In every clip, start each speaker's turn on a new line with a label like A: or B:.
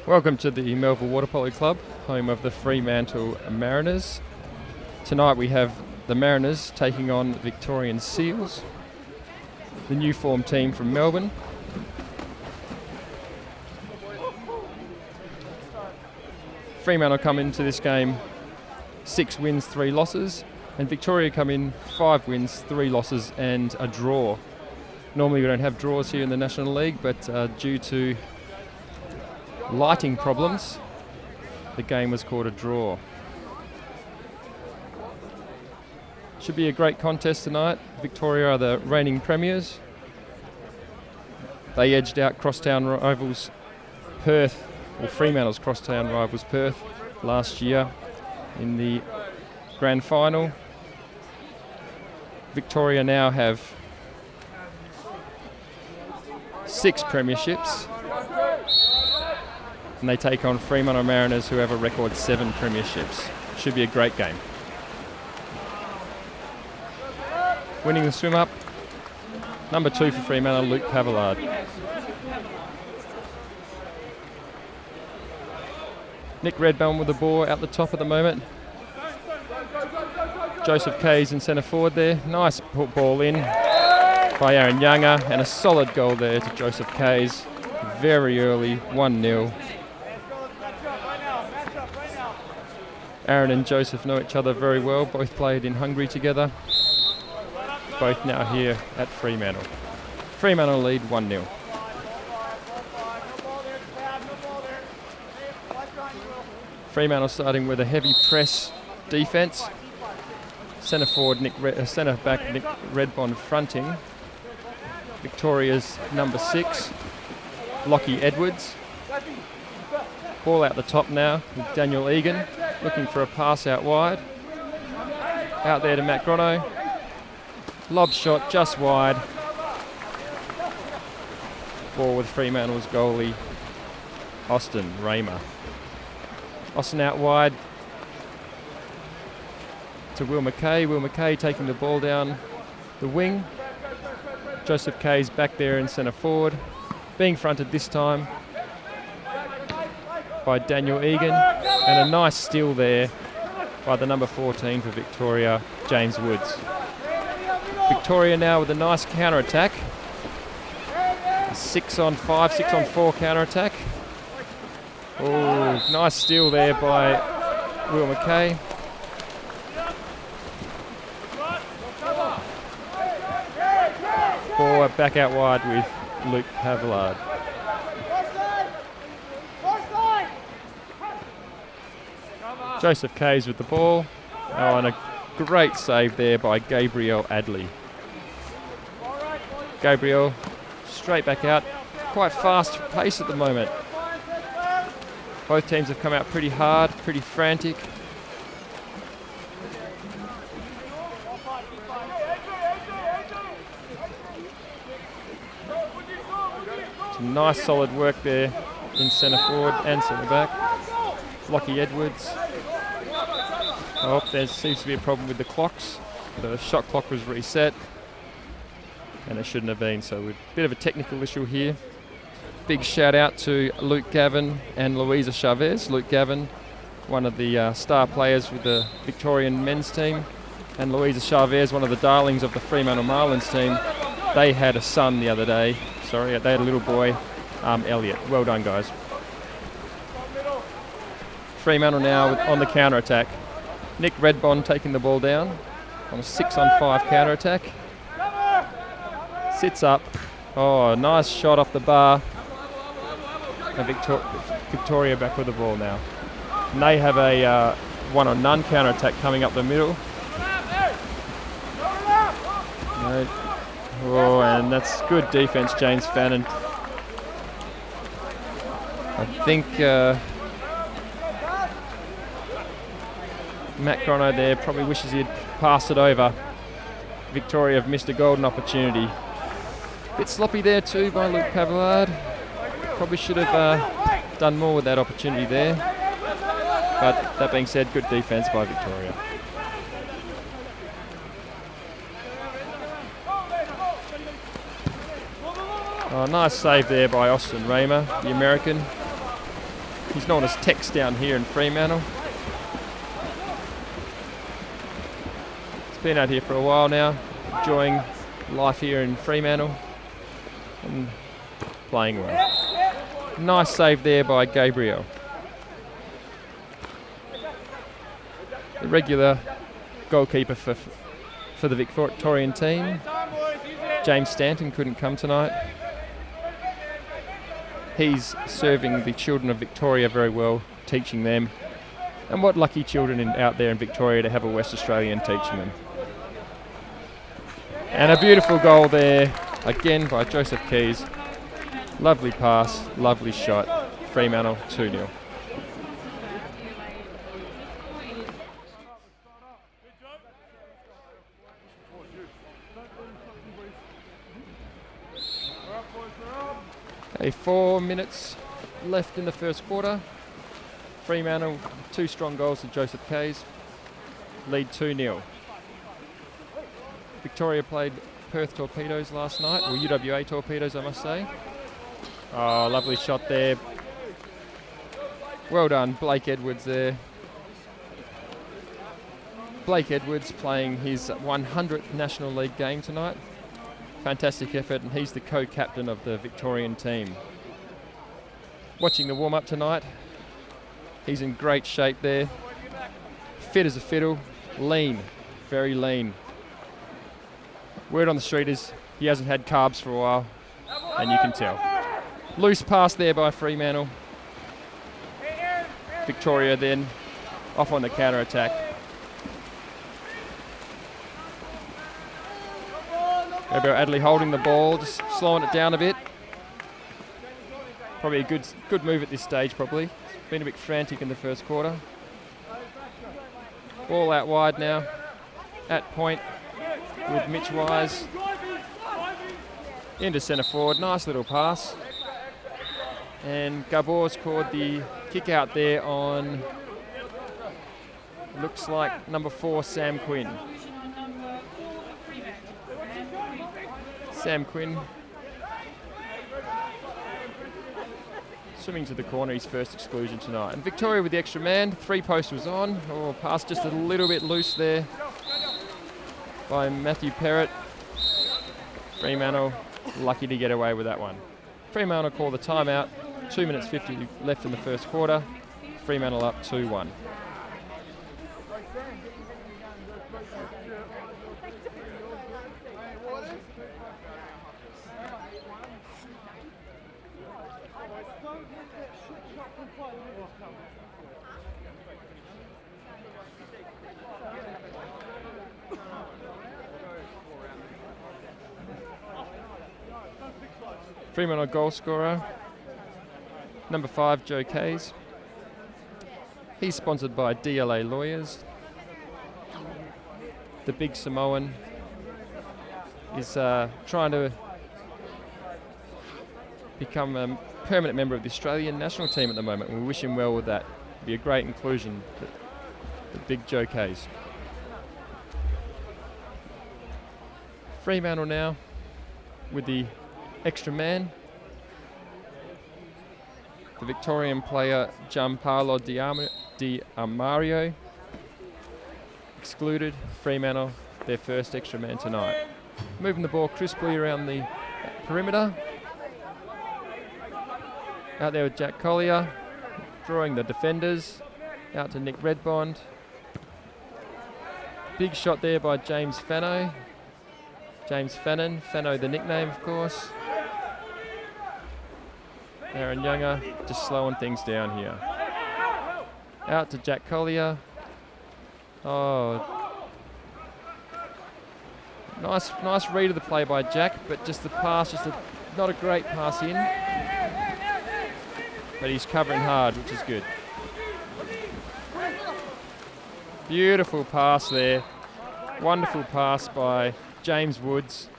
A: Welcome to the Melville Water Polo Club, home of the Fremantle Mariners. Tonight we have the Mariners taking on the Victorian Seals, the new formed team from Melbourne. Fremantle come into this game 6 wins, 3 losses, and Victoria come in 5 wins, 3 losses and a draw. Normally we don't have draws here in the National League, but due to lighting problems, the game was called a draw. Should be a great contest tonight. Victoria are the reigning premiers. They edged out crosstown rivals Perth, or Fremantle's crosstown rivals Perth, last year in the grand final. Victoria now have 6 premierships, and they take on Fremantle Mariners, who have a record 7 premierships. Should be a great game. Winning the swim up, number 2 for Fremantle, Luke Pavillard. Nick Redbone with the ball out the top at the moment. Joseph Kays in centre forward there. Nice ball in by Aaron Younger, and a solid goal there to Joseph Kays. Very early, 1-0. Aaron and Joseph know each other very well, both played in Hungary together. Both now here at Fremantle. Fremantle lead 1-0. Fremantle starting with a heavy press defence. Centre back Nick Redbond fronting. Victoria's number 6, Lockie Edwards. Ball out the top now with Daniel Egan, looking for a pass out wide. Out there to Matt Grono. Lob shot just wide. Ball with Fremantle's goalie, Austin Raymer. Austin out wide to Will McKay. Will McKay taking the ball down the wing. Joseph Kays back there in centre forward, being fronted this time by Daniel Egan, and a nice steal there by the number 14 for Victoria, James Woods. Victoria now with a nice counter-attack. 6-on-5, 6-on-4 counter-attack. Oh, nice steal there by Will McKay. Ball back out wide with Luke Pavillard. Joseph Kays with the ball. Oh, and a great save there by Gabriel Adley. Gabriel straight back out. Quite fast pace at the moment. Both teams have come out pretty hard, pretty frantic. Some nice solid work there in centre forward and centre back. Lockie Edwards. Oh, there seems to be a problem with the clocks. The shot clock was reset, and it shouldn't have been, so a bit of a technical issue here. Big shout out to Luke Gavin and Louisa Chavez. Luke Gavin, one of the star players with the Victorian men's team, and Louisa Chavez, one of the darlings of the Fremantle Marlins team. They had a son the other day. Sorry, they had a little boy, Elliot. Well done, guys. Fremantle now on the counter-attack. Nick Redbond taking the ball down on a 6-on-5 counter-attack. Sits up. Oh, nice shot off the bar. And Victoria back with the ball now. And they have a 1-on-none counter-attack coming up the middle. No. Oh, and that's good defence, James Fannin. I think Matt Grono there probably wishes he'd passed it over. Victoria have missed a golden opportunity. Bit sloppy there too by Luke Pavillard. Probably should have done more with that opportunity there. But that being said, good defence by Victoria. Oh, nice save there by Austin Raymer, the American. He's known as Tex down here in Fremantle. He's been out here for a while now, enjoying life here in Fremantle and playing well. Nice save there by Gabriel. The regular goalkeeper for the Victorian team, James Stanton, couldn't come tonight. He's serving the children of Victoria very well, teaching them. And what lucky children out there in Victoria to have a West Australian teaching them. And a beautiful goal there, again by Joseph Keys. Lovely pass, lovely shot. Fremantle 2-0. Okay, 4 minutes left in the first quarter. Fremantle, 2 strong goals to Joseph Keys. Lead 2-0. Victoria played Perth Torpedoes last night, or UWA Torpedoes I must say. Oh, lovely shot there. Well done, Blake Edwards there. Blake Edwards playing his 100th National League game tonight. Fantastic effort, and he's the co-captain of the Victorian team. Watching the warm-up tonight, he's in great shape there. Fit as a fiddle, lean, very lean. Word on the street is he hasn't had carbs for a while, and you can tell. Loose pass there by Fremantle. Victoria then off on the counter-attack. Gabriel Adderley holding the ball, just slowing it down a bit. Probably a good move at this stage, probably. Been a bit frantic in the first quarter. Ball out wide now, at point with Mitch Wise. Into centre forward, nice little pass. And Gabor's scored the kick out there on, looks like number 4, Sam Quinn. Sam Quinn swimming to the corner, his first exclusion tonight. And Victoria with the extra man, 3 post was on. Oh, pass just a little bit loose there by Matthew Perrott. Fremantle lucky to get away with that one. Fremantle call the timeout. 2 minutes 50 left in the first quarter. Fremantle up 2-1. Fremantle goal scorer, number 5, Joe Kays. He's sponsored by DLA Lawyers. The big Samoan is trying to become a permanent member of the Australian national team at the moment. We wish him well with that. It'd be a great inclusion, the big Joe Kays. Fremantle now with the extra man. The Victorian player Gianpaolo Di Amario excluded. Fremantle, their first extra man tonight. Moving the ball crisply around the perimeter. Out there with Jack Collier, drawing the defenders. Out to Nick Redbond. Big shot there by James Fano. James Fannin, Fano the nickname of course. Aaron Younger just slowing things down here. Out to Jack Collier. Oh, nice read of the play by Jack, but just the pass, not a great pass in. But he's covering hard, which is good. Beautiful pass there. Wonderful pass by James Woods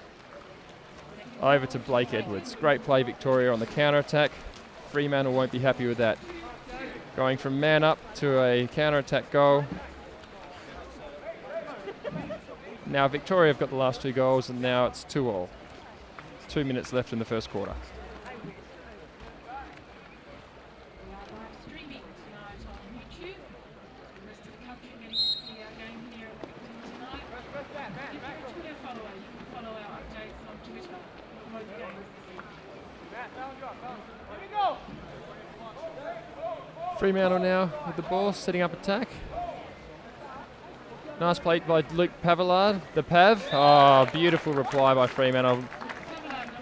A: over to Blake Edwards. Great play, Victoria, on the counter-attack. Fremantle won't be happy with that. Going from man up to a counter-attack goal. Now Victoria have got the last 2 goals, and now it's 2-2. 2 minutes left in the first quarter. Fremantle now with the ball, setting up attack. Nice play by Luke Pavillard, the Pav. Oh, beautiful reply by Fremantle.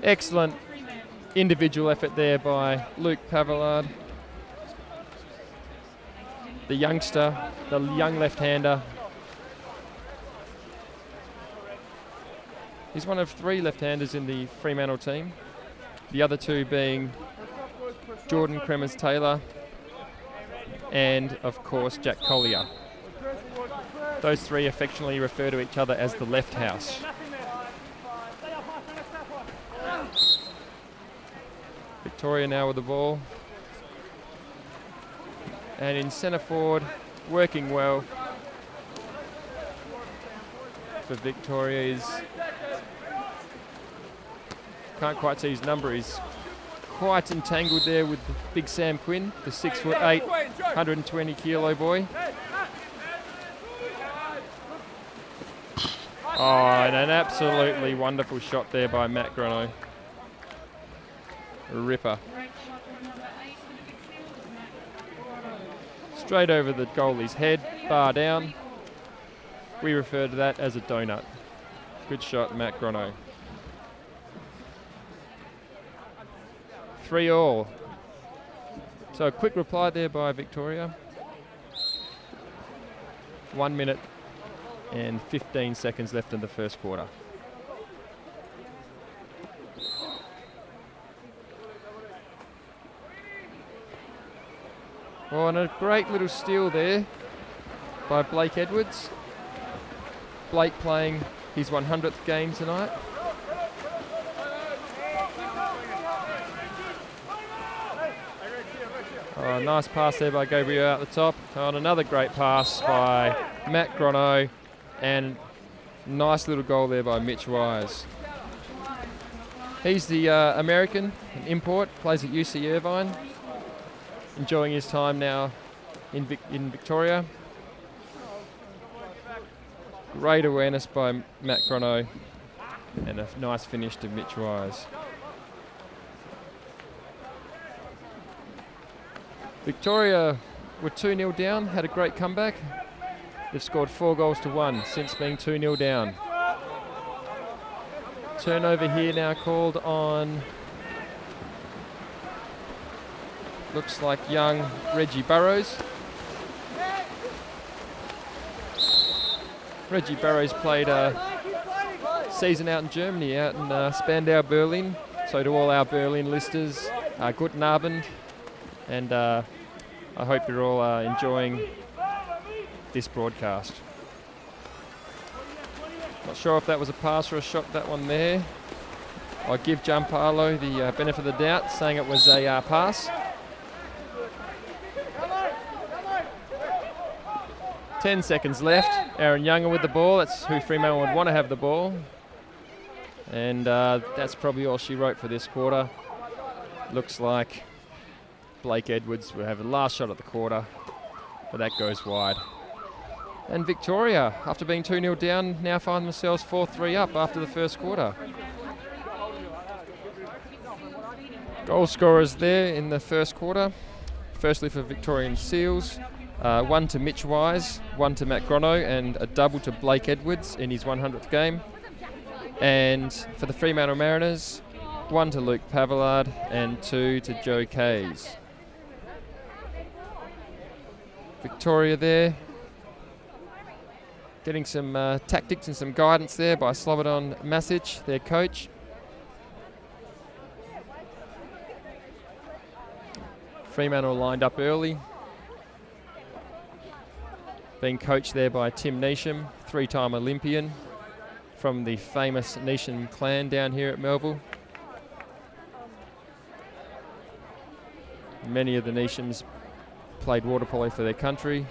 A: Excellent individual effort there by Luke Pavillard. The youngster, the young left-hander. He's one of 3 left-handers in the Fremantle team. The other 2 being Jordan Kremers-Taylor and, of course, Jack Collier. Those 3 affectionately refer to each other as the left house. Victoria now with the ball. And in centre forward, working well for Victoria is, can't quite see his number, he's quite entangled there with the big Sam Quinn, the 6'8", 120 kilo boy. Oh, and an absolutely wonderful shot there by Matt Grono. Ripper. Straight over the goalie's head, bar down. We refer to that as a donut. Good shot, Matt Grono. 3-3. So a quick reply there by Victoria. 1 minute and 15 seconds left in the first quarter. Oh, and a great little steal there by Blake Edwards. Blake playing his 100th game tonight. Oh, nice pass there by Gabriel out the top. Oh, and another great pass by Matt Grono. And nice little goal there by Mitch Wise. He's the American, an import, plays at UC Irvine. Enjoying his time now in Victoria. Great awareness by Matt Grono and a nice finish to Mitch Wise. Victoria were 2-0 down, had a great comeback. They've scored 4 goals to 1 since being 2-0 down. Turnover here now called on, looks like young Reggie Burrows. Reggie Burrows played a season out in Germany, out in Spandau, Berlin. So to all our Berlin listeners, guten Abend. And I hope you're all enjoying this broadcast. Not sure if that was a pass or a shot, that one there. I'll give Gianpaolo the benefit of the doubt, saying it was a pass. 10 seconds left. Aaron Younger with the ball. That's who Fremantle would want to have the ball. And that's probably all she wrote for this quarter. Looks like Blake Edwards will have the last shot at the quarter, but that goes wide. And Victoria, after being 2-0 down, now find themselves 4-3 up after the first quarter. Goal scorers there in the first quarter. Firstly for Victorian Seals, 1 to Mitch Wise, 1 to Matt Grono, and a double to Blake Edwards in his 100th game. And for the Fremantle Mariners, 1 to Luke Pavillard and 2 to Joe Kays. Victoria there, getting some tactics and some guidance there by Slobodan Masic, their coach. Fremantle lined up early, being coached there by Tim Neesham, 3-time Olympian from the famous Neesham clan down here at Melville. Many of the Neeshams played water polo for their country.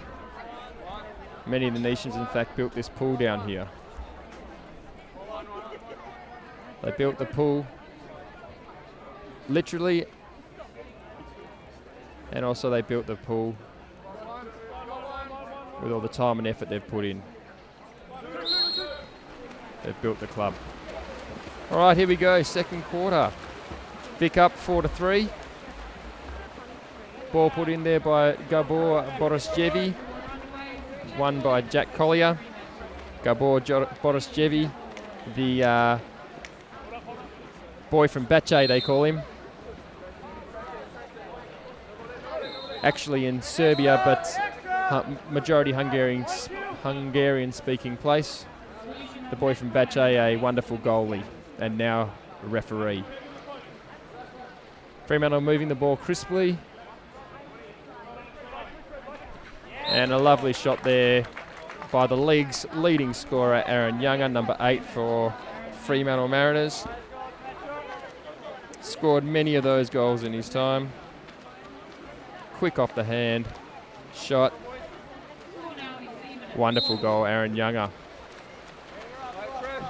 A: Many of the Neeshams, in fact, built this pool down here. They built the pool literally, and also they built the pool with all the time and effort they've put in. They've built the club. All right, here we go, second quarter. Vic up 4-3. Ball put in there by Gabor Borisjevi. Won by Jack Collier. Gabor Borisjevi, the boy from Bache, they call him. Actually in Serbia, but majority Hungarian-speaking place. The boy from Bache, a wonderful goalie, and now a referee. Fremantle moving the ball crisply. And a lovely shot there by the league's leading scorer, Aaron Younger, number 8 for Fremantle Mariners. Scored many of those goals in his time. Quick off the hand, shot. Wonderful goal, Aaron Younger.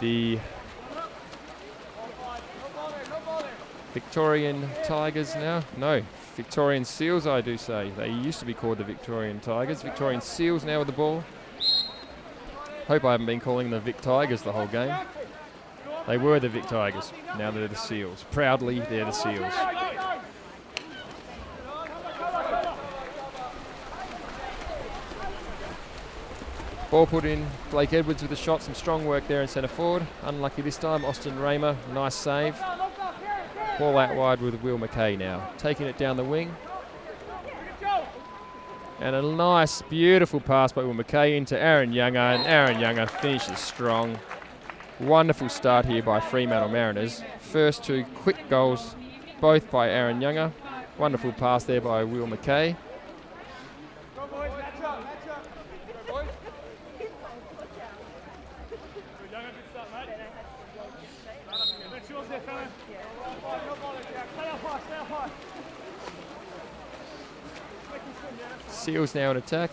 A: The Victorian Tigers now? No, Victorian Seals, I do say. They used to be called the Victorian Tigers. Victorian Seals now with the ball. Hope I haven't been calling them the Vic Tigers the whole game. They were the Vic Tigers. Now they're the Seals. Proudly, they're the Seals. Ball put in. Blake Edwards with the shot. Some strong work there in centre forward. Unlucky this time. Austin Raymer, nice save. Ball out wide with Will McKay now. Taking it down the wing. And a nice, beautiful pass by Will McKay into Aaron Younger. And Aaron Younger finishes strong. Wonderful start here by Fremantle Mariners. First two quick goals, both by Aaron Younger. Wonderful pass there by Will McKay. Seals now in attack.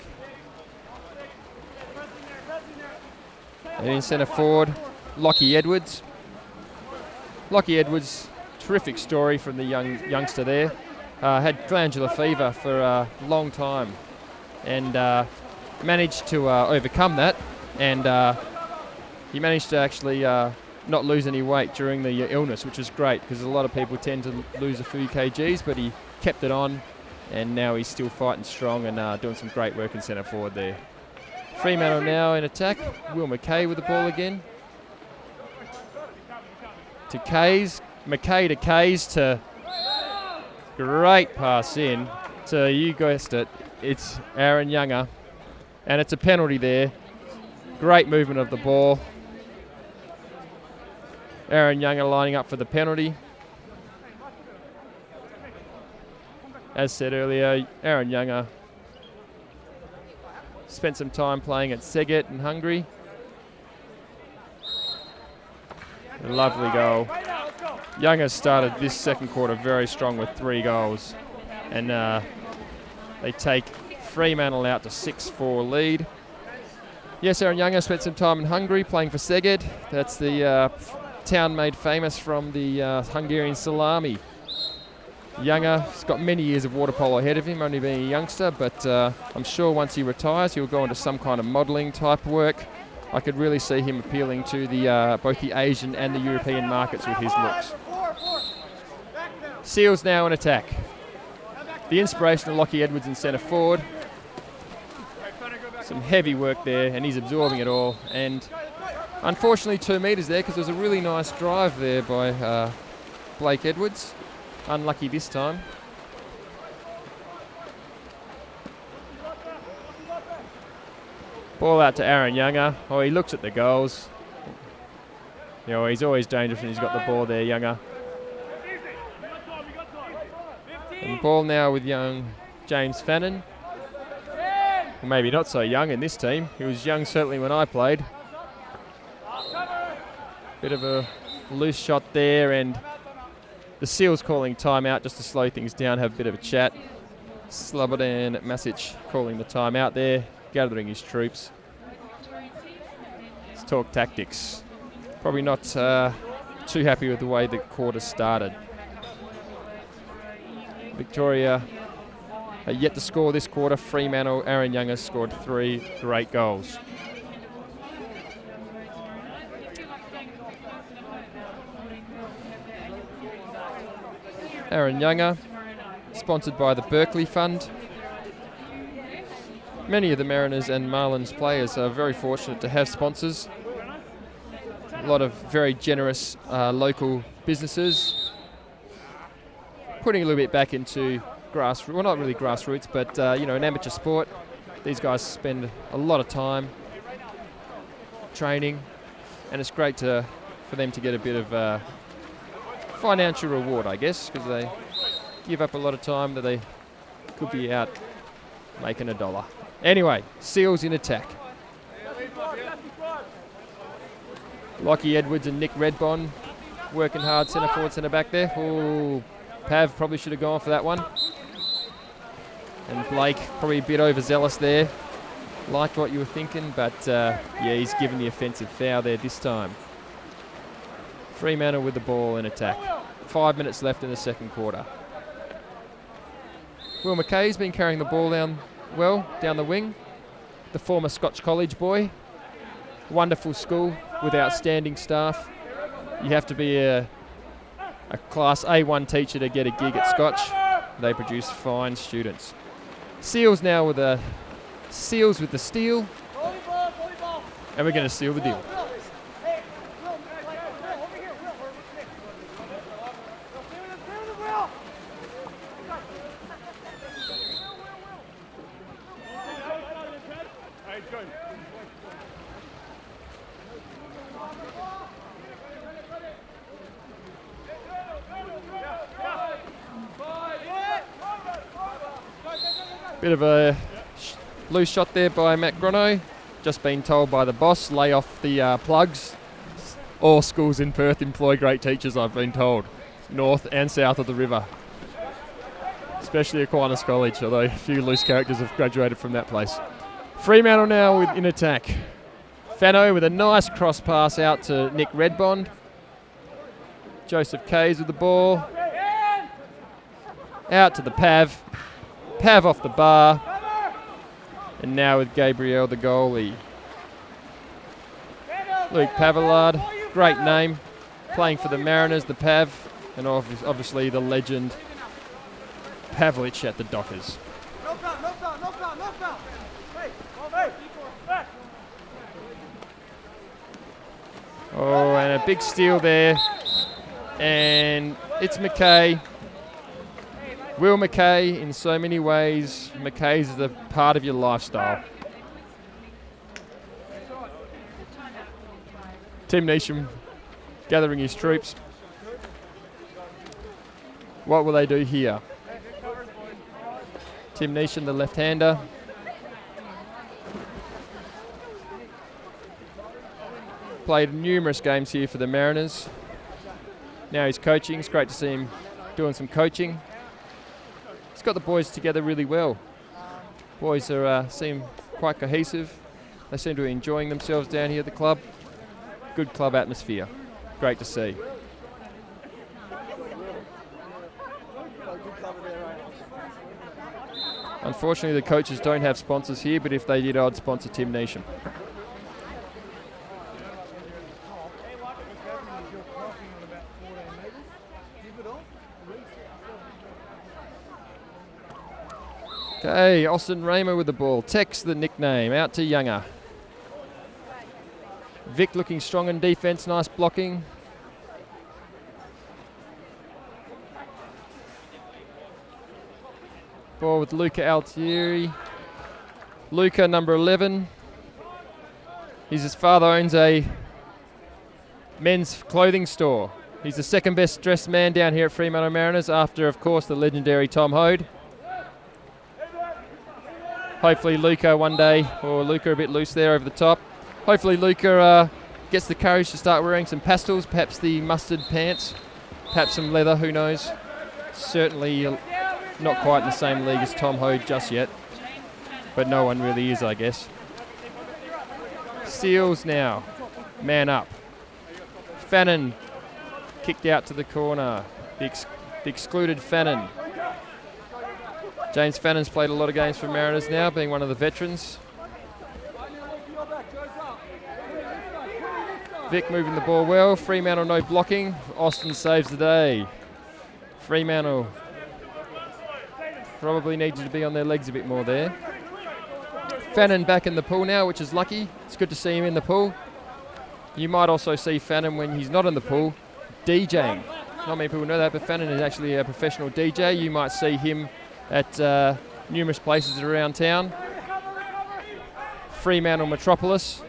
A: And in centre forward, Lockie Edwards. Lockie Edwards, terrific story from the youngster there. Had glandular fever for a long time and managed to overcome that. And he managed to actually not lose any weight during the illness, which was great because a lot of people tend to lose a few kgs, but he kept it on. And now he's still fighting strong and doing some great work in centre forward there. Fremantle now in attack. Will McKay with the ball again. To Kays. McKay to Kays to... Great pass in to, you guessed it, it's Aaron Younger. And it's a penalty there. Great movement of the ball. Aaron Younger lining up for the penalty. As said earlier, Aaron Younger spent some time playing at Szeged in Hungary. A lovely goal. Younger started this second quarter very strong with 3 goals. And they take Fremantle out to 6-4 lead. Yes, Aaron Younger spent some time in Hungary playing for Szeged. That's the town made famous from the Hungarian salami. Younger's got many years of water polo ahead of him, only being a youngster, but I'm sure once he retires, he'll go into some kind of modelling type work. I could really see him appealing to the both the Asian and the European markets with his looks. Seals now in attack. The inspiration of Lockie Edwards in centre forward. Some heavy work there, and he's absorbing it all. And unfortunately 2 metres there, because there was a really nice drive there by Blake Edwards. Unlucky this time. Ball out to Aaron Younger. Oh, he looks at the goals. You know, he's always dangerous when he's got the ball there, Younger. And ball now with young James Fannin. Well, maybe not so young in this team. He was young certainly when I played. Bit of a loose shot there, and the Seals calling timeout just to slow things down, have a bit of a chat. Slobodan Masic calling the timeout there, gathering his troops. Let's talk tactics. Probably not too happy with the way the quarter started. Victoria yet to score this quarter. Fremantle, Aaron Young has scored 3 great goals. Aaron Younger, sponsored by the Berkeley Fund. Many of the Mariners and Marlins players are very fortunate to have sponsors. A lot of very generous local businesses, putting a little bit back into grassroots, well, not really grassroots, but you know, an amateur sport. These guys spend a lot of time training, and it's great for them to get a bit of financial reward, I guess, because they give up a lot of time that they could be out making a dollar. Anyway, Seals in attack. Lockie Edwards and Nick Redbond working hard, centre forward, centre back there. Oh, Pav probably should have gone for that one. And Blake probably a bit overzealous there. Liked what you were thinking, but yeah, he's given the offensive foul there this time. Fremantle with the ball in attack. 5 minutes left in the second quarter. Will McKay's been carrying the ball down the wing. The former Scotch College boy. Wonderful school with outstanding staff. You have to be a Class A1 teacher to get a gig at Scotch. They produce fine students. Seals now with the Seals with the steal. And we're going to seal the deal. Bit of a loose shot there by Matt Grono. Just been told by the boss, lay off the plugs. All schools in Perth employ great teachers, I've been told. North and south of the river. Especially Aquinas College, although a few loose characters have graduated from that place. Fremantle now in attack. Fano with a nice cross pass out to Nick Redbond. Joseph Kays with the ball. Out to the Pav. Pav off the bar. And now with Gabriel, the goalie. Luke Pavillard, great name. Playing for the Mariners, the Pav. And obviously the legend Pavlich at the Dockers. Oh, and a big steal there. And it's McKay. Will McKay, in so many ways, McKay's the part of your lifestyle. Tim Neesham gathering his troops. What will they do here? Tim Neesham, the left-hander. Played numerous games here for the Mariners. Now he's coaching. It's great to see him doing some coaching. He's got the boys together really well. Boys seem quite cohesive. They seem to be enjoying themselves down here at the club. Good club atmosphere. Great to see. Unfortunately, the coaches don't have sponsors here, but if they did, I'd sponsor Tim Neesham. Okay, Austin Raymer with the ball. Tex, the nickname, out to Younger. Vic looking strong in defence, nice blocking. Ball with Luca Altieri. Luca, number 11. His father owns a men's clothing store. He's the second best dressed man down here at Fremantle Mariners after, of course, the legendary Tom Hode. Hopefully Luca one day, or Luca a bit loose there over the top. Hopefully Luca gets the courage to start wearing some pastels, perhaps the mustard pants, perhaps some leather, who knows. Certainly not quite in the same league as Tom Hode just yet, but no one really is, I guess. Seals now, man up. Fannin kicked out to the corner, the excluded Fannin. James Fannon's played a lot of games for Mariners now, being one of the veterans. Vic moving the ball well. Fremantle no blocking. Austin saves the day. Fremantle probably needed to be on their legs a bit more there. Fannin back in the pool now, which is lucky. It's good to see him in the pool. You might also see Fannin when he's not in the pool DJing. Not many people know that, but Fannin is actually a professional DJ. You might see him at numerous places around town. Fremantle Metropolis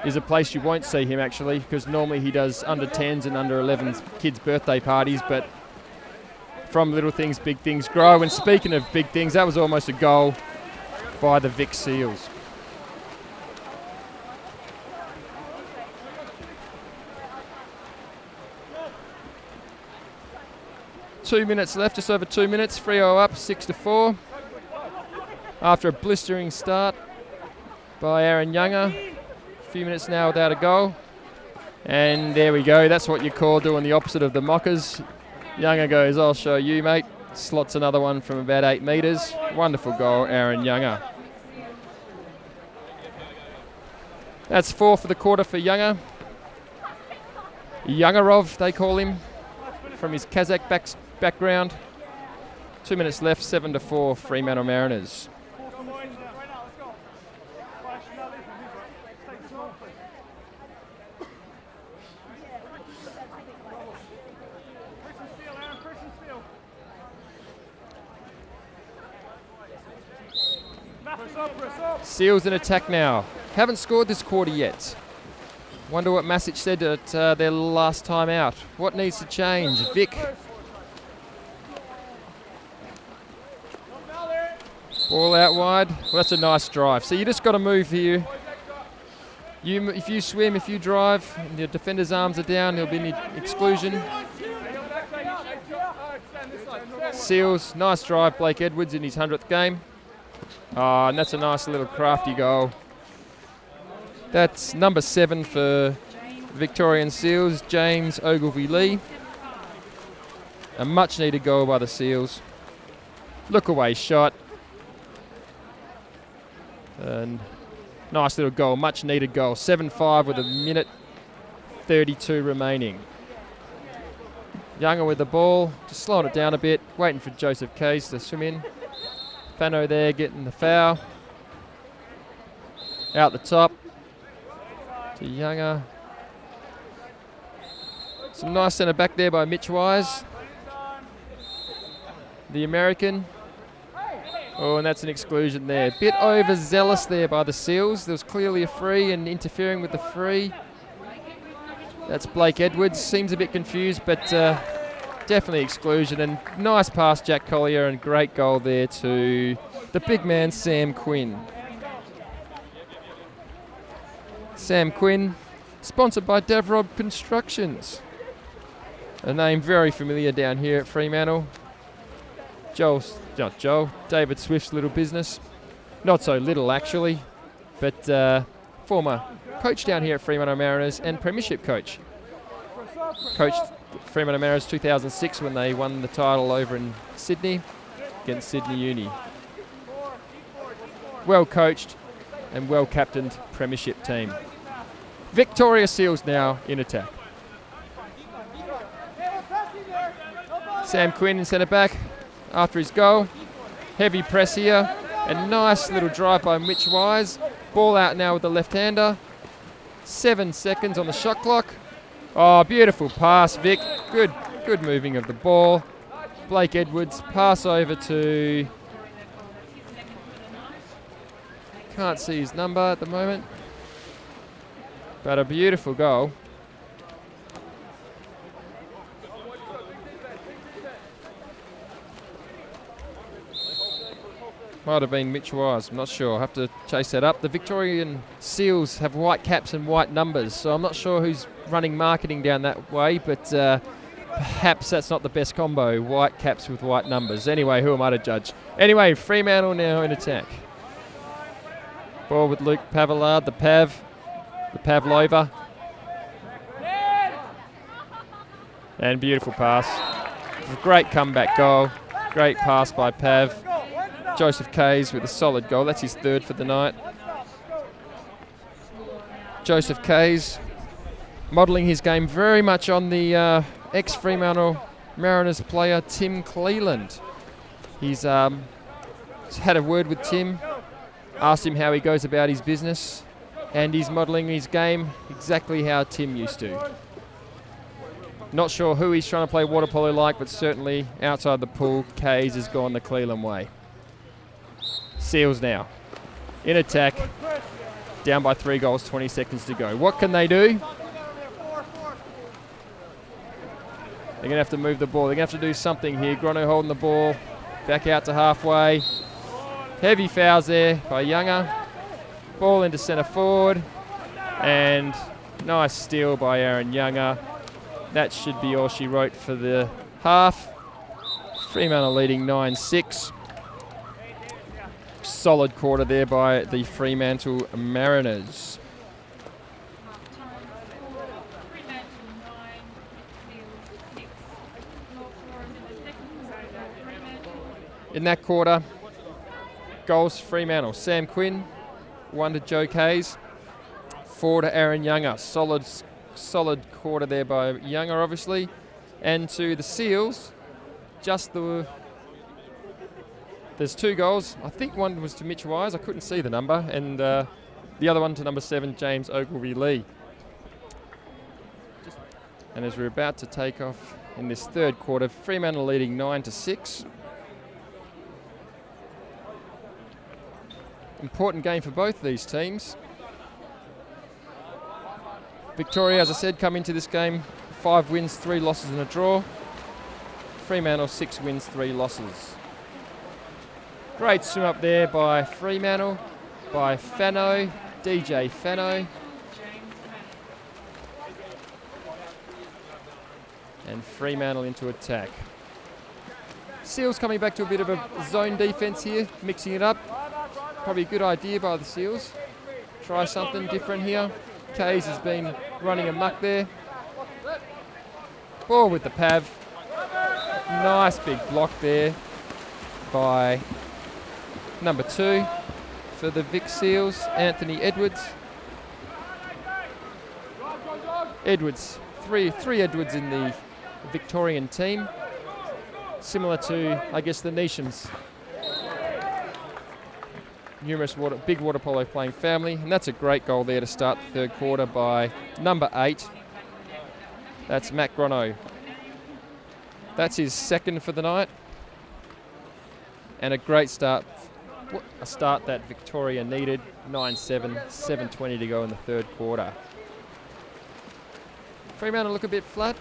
A: is a place you won't see him actually, because normally he does under 10s and under 11s kids' birthday parties, but from little things, big things grow. And speaking of big things, that was almost a goal by the Vic Seals. Two minutes left, just over 2 minutes. Freo up 6-4 after a blistering start by Aaron Younger. A few minutes now without a goal. And there we go. That's what you call doing the opposite of the Mockers. Younger goes, "I'll show you, mate." Slots another one from about 8 metres. Wonderful goal, Aaron Younger. That's 4 for the quarter for Younger. Youngerov, they call him, from his Kazakh background. 2 minutes left, 7-4, Fremantle Mariners. Seals in attack now. Haven't scored this quarter yet. Wonder what Masic said at their last time out. What needs to change? Vic. Ball out wide. Well, that's a nice drive. So you just got to move here. If you swim, if you drive, and your defender's arms are down, there'll be an exclusion. Seals, nice drive. Blake Edwards in his 100th game. And that's a nice little crafty goal. That's number 7 for Victorian Seals, James Ogilvie-Lee. A much needed goal by the Seals. Look away shot. And nice little goal, much needed goal. 7-5 with 1:32 remaining. Younger with the ball, just slowing it down a bit, waiting for Joseph Case to swim in. Fano there getting the foul. Out the top to Younger. Some nice centre back there by Mitch Wise, the American. Oh, and that's an exclusion there. Bit overzealous there by the Seals. There was clearly a free and interfering with the free. That's Blake Edwards. Seems a bit confused, but definitely exclusion. And nice pass, Jack Collier, and great goal there to the big man, Sam Quinn. Sam Quinn, sponsored by Davrob Constructions. A name very familiar down here at Fremantle. David Swift's little business. Not so little, actually, but former coach down here at Fremantle Mariners and premiership coach. Coached Fremantle Mariners 2006 when they won the title over in Sydney against Sydney Uni. Well coached and well captained premiership team. Victoria Seals now in attack. Sam Quinn in centre back after his goal. Heavy press here. A nice little drive by Mitch Wise. Ball out now with the left-hander. 7 seconds on the shot clock. Oh, beautiful pass, Vic. Good moving of the ball. Blake Edwards, pass over to... Can't see his number at the moment. But a beautiful goal. Might have been Mitch Wise, I'm not sure. I'll have to chase that up. The Victorian Seals have white caps and white numbers, so I'm not sure who's running marketing down that way, but perhaps that's not the best combo, white caps with white numbers. Anyway, who am I to judge? Anyway, Fremantle now in attack. Ball with Luke Pavillard, the Pavlova. And beautiful pass. Great comeback goal. Great pass by Pav. Joseph Kays with a solid goal. That's his third for the night. Joseph Kays modelling his game very much on the ex-Fremantle Mariners player Tim Cleland. He's had a word with Tim, asked him how he goes about his business, and he's modelling his game exactly how Tim used to. Not sure who he's trying to play water polo like, but certainly outside the pool, Kays has gone the Cleland way. Seals now in attack, down by 3 goals, 20 seconds to go. What can they do? They're going to have to move the ball. They're going to have to do something here. Grono holding the ball back out to halfway. Heavy fouls there by Younger. Ball into centre forward. And nice steal by Aaron Younger. That should be all she wrote for the half. Fremantle leading 9-6. Solid quarter there by the Fremantle Mariners. In that quarter, goals Fremantle. Sam Quinn, 1 to Joe Kays, 4 to Aaron Younger. Solid quarter there by Younger, obviously. And to the Seals, there's 2 goals. I think one was to Mitch Wise. I couldn't see the number. And the other one to number 7, James Ogilvie-Lee. And as we're about to take off in this third quarter, Fremantle leading 9-6. Important game for both these teams. Victoria, as I said, come into this game 5 wins, 3 losses and a draw. Fremantle 6 wins, 3 losses. Great swim up there by Fremantle, by Fano, DJ Fano. And Fremantle into attack. Seals coming back to a bit of a zone defence here, mixing it up. Probably a good idea by the Seals. Try something different here. Kays has been running amok there. Ball with the Pav. Nice big block there by number 2 for the Vic Seals, Anthony Edwards. Three Edwards in the Victorian team. Similar to, I guess, the Neeshams. Numerous big water polo playing family, and that's a great goal there to start the third quarter by number 8. That's Matt Grono. That's his second for the night, and a great start. A start that Victoria needed. 9-7, 7:20 to go in the third quarter. Fremantle look a bit flat.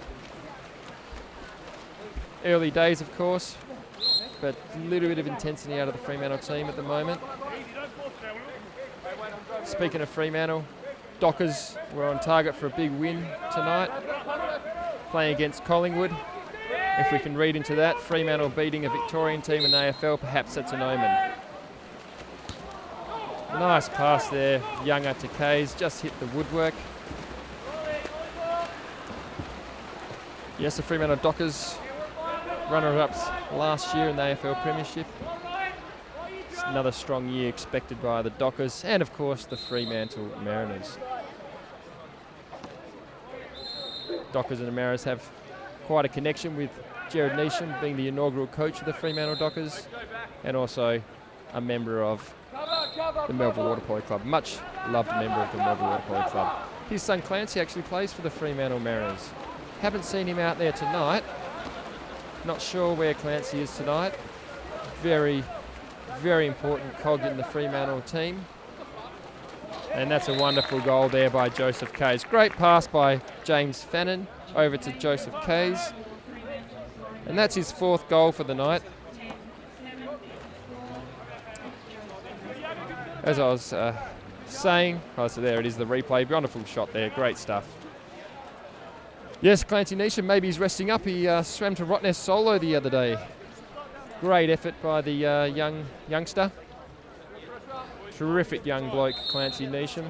A: Early days, of course, but a little bit of intensity out of the Fremantle team at the moment. Speaking of Fremantle, Dockers were on target for a big win tonight, playing against Collingwood. If we can read into that, Fremantle beating a Victorian team in the AFL, perhaps that's an omen. Nice pass there, Younger to Kays, just hit the woodwork. Yes, the Fremantle Dockers, runner-ups last year in the AFL Premiership. It's another strong year expected by the Dockers and, of course, the Fremantle Mariners. Dockers and the Mariners have quite a connection with Jared Neesham being the inaugural coach of the Fremantle Dockers and also a member of the Melville Water Polo Club. Much loved member of the Melville Water Polo Club. His son Clancy actually plays for the Fremantle Mariners. Haven't seen him out there tonight. Not sure where Clancy is tonight. Very, very important cog in the Fremantle team. And that's a wonderful goal there by Joseph Kays. Great pass by James Fannin over to Joseph Kays. And that's his 4th goal for the night. As I was saying, so there it is, the replay. Wonderful shot there, great stuff. Yes, Clancy Neesham, maybe he's resting up. He swam to Rottnest solo the other day. Great effort by the youngster. Terrific young bloke, Clancy Neesham.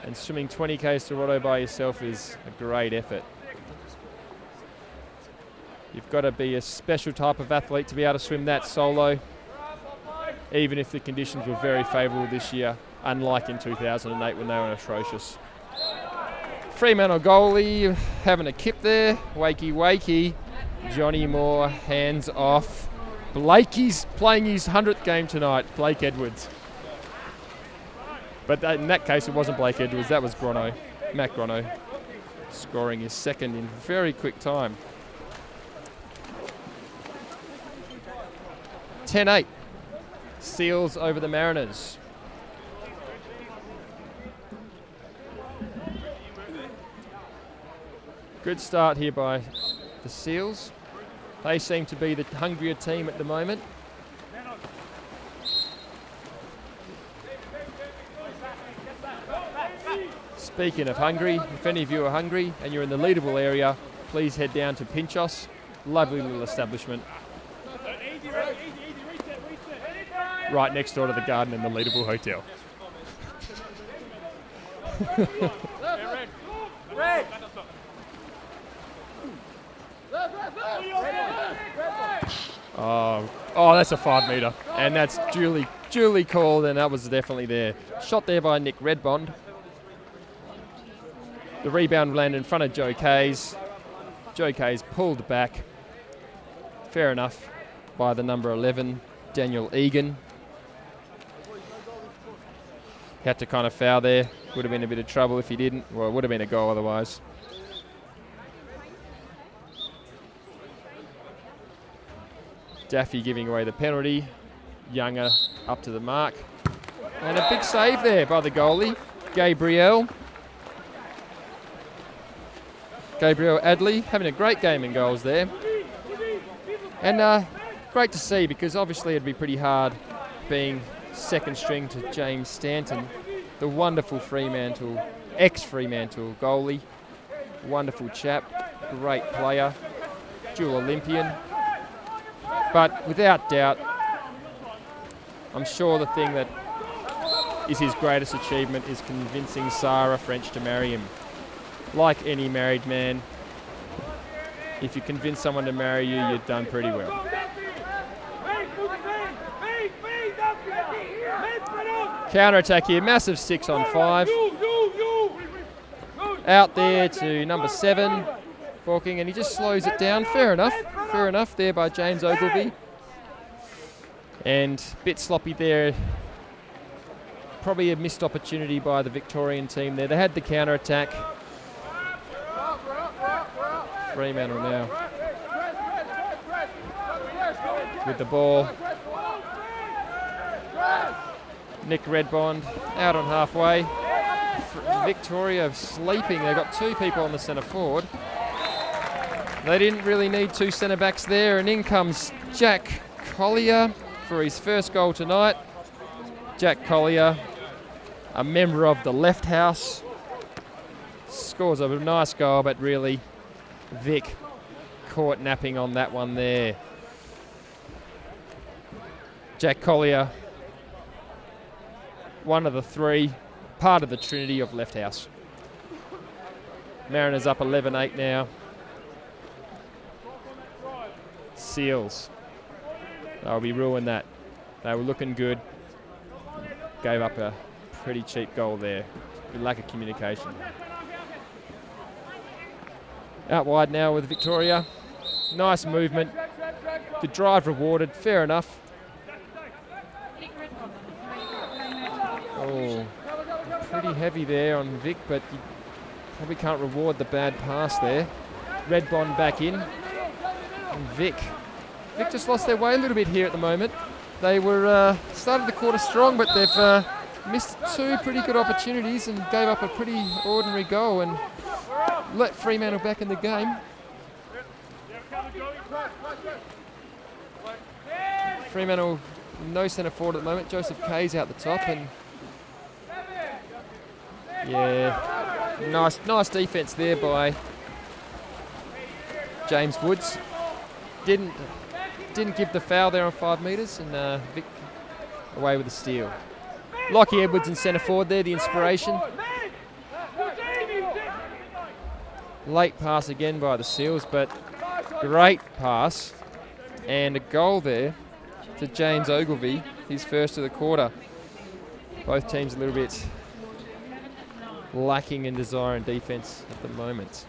A: And swimming 20 k's to Rotto by yourself is a great effort. You've got to be a special type of athlete to be able to swim that solo, even if the conditions were very favourable this year, unlike in 2008 when they were atrocious. Fremantle goalie having a kip there. Wakey. Johnny Moore, hands off. Blakey's playing his 100th game tonight, Blake Edwards. But in that case, it wasn't Blake Edwards, that was Grono, Matt Grono, scoring his second in very quick time. 10-8, Seals over the Mariners. Good start here by the Seals. They seem to be the hungrier team at the moment. Speaking of hungry, if any of you are hungry and you're in the Leaderville area, please head down to Pinchos. Lovely little establishment. Right next door to the garden and the Leaderville Hotel. Oh, that's a 5 metre, and that's duly called, and that was definitely there. Shot there by Nick Redbond. The rebound landed in front of Joe Kays. Joe Kays pulled back. Fair enough by the number 11, Daniel Egan. Had to kind of foul there. Would have been a bit of trouble if he didn't. Well, it would have been a goal otherwise. Daffy giving away the penalty. Younger up to the mark. And a big save there by the goalie, Gabriel Adley, having a great game in goals there. And great to see, because obviously it'd be pretty hard being second string to James Stanton, the wonderful Fremantle, ex-Fremantle goalie. Wonderful chap, great player, dual Olympian. But without doubt, I'm sure the thing that is his greatest achievement is convincing Sarah French to marry him. Like any married man, if you convince someone to marry you, you've done pretty well. Counter-attack here, massive 6 on 5. Out there to number 7, Borking, and he just slows it down. Fair enough there by James Ogilvie. And a bit sloppy there. Probably a missed opportunity by the Victorian team there. They had the counter-attack. Fremantle now with the ball. Nick Redbond out on halfway. Victoria sleeping. They've got 2 people on the centre forward. They didn't really need 2 centre backs there, and in comes Jack Collier for his first goal tonight. Jack Collier, a member of the Left House, scores a nice goal, but really Vic caught napping on that one there. Jack Collier, one of the 3, part of the trinity of Left House. Mariners up 11-8 now. Seals, they'll be ruining that. They were looking good. Gave up a pretty cheap goal there. Good lack of communication. Out wide now with Victoria. Nice movement. The drive rewarded, fair enough. Oh, pretty heavy there on Vic, but you probably can't reward the bad pass there. Redbond back in. And Vic just lost their way a little bit here at the moment. They were started the quarter strong, but they've missed 2 pretty good opportunities and gave up a pretty ordinary goal and let Fremantle back in the game. Fremantle no centre forward at the moment. Joseph Kays out the top, and yeah, nice defence there by James Woods. Didn't give the foul there on 5 metres, and Vic away with the steal. Lockie Edwards in centre forward there, the inspiration. Late pass again by the Seals, but Great pass. And a goal there to James Ogilvie, his first of the quarter. Both teams a little bit lacking in desire and defence at the moment.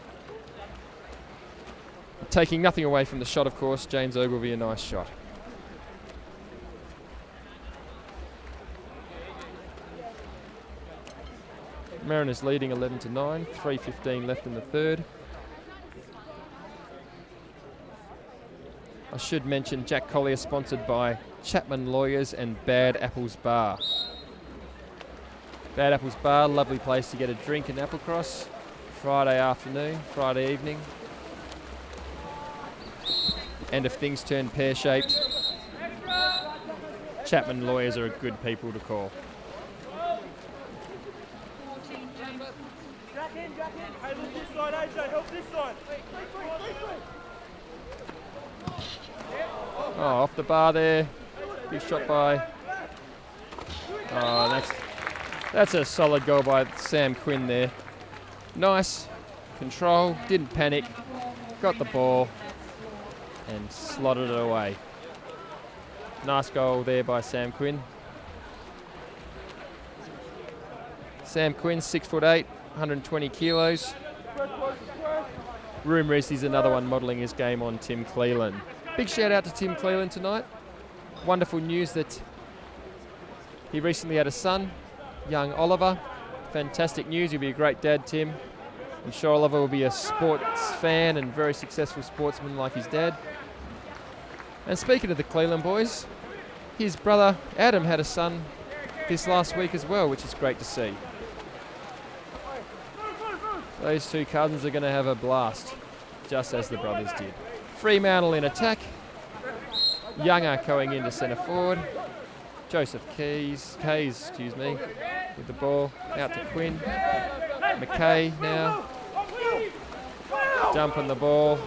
A: Taking nothing away from the shot, of course. James Ogilvie, a nice shot. Mariners leading 11-9, 3:15 left in the third. I should mention Jack Collier sponsored by Chapman Lawyers and Bad Apples Bar. Bad Apples Bar, lovely place to get a drink in Applecross. Friday afternoon, Friday evening. And if things turn pear-shaped, Chapman Lawyers are a good people to call. Oh, off the bar there. Good shot by. Oh, that's a solid goal by Sam Quinn there. Nice control, didn't panic, got the ball and slotted it away. Nice goal there by Sam Quinn. Sam Quinn, 6'8", 120 kilos. Rumour is he's another one modelling his game on Tim Cleland. Big shout out to Tim Cleland tonight. Wonderful news that he recently had a son, young Oliver. Fantastic news, he'll be a great dad, Tim. I'm sure Oliver will be a sports fan and very successful sportsman like his dad. And speaking of the Cleland boys, his brother Adam had a son this last week as well, which is great to see. Those two cousins are going to have a blast, just as the brothers did. Fremantle in attack. Younger going into centre forward. Joseph Kays, with the ball out to Quinn. McKay now. Dumping the ball.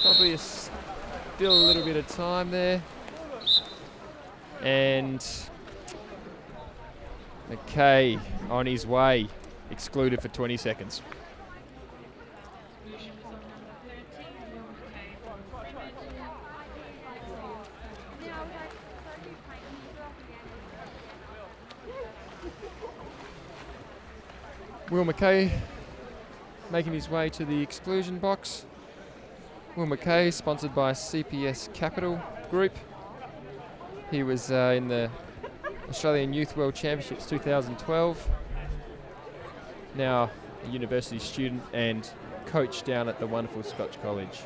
A: Probably still a little bit of time there. And McKay on his way, excluded for 20 seconds. Will McKay making his way to the exclusion box. Will McKay, sponsored by CPS Capital Group. He was in the Australian Youth World Championships 2012. Now a university student and coach down at the wonderful Scotch College.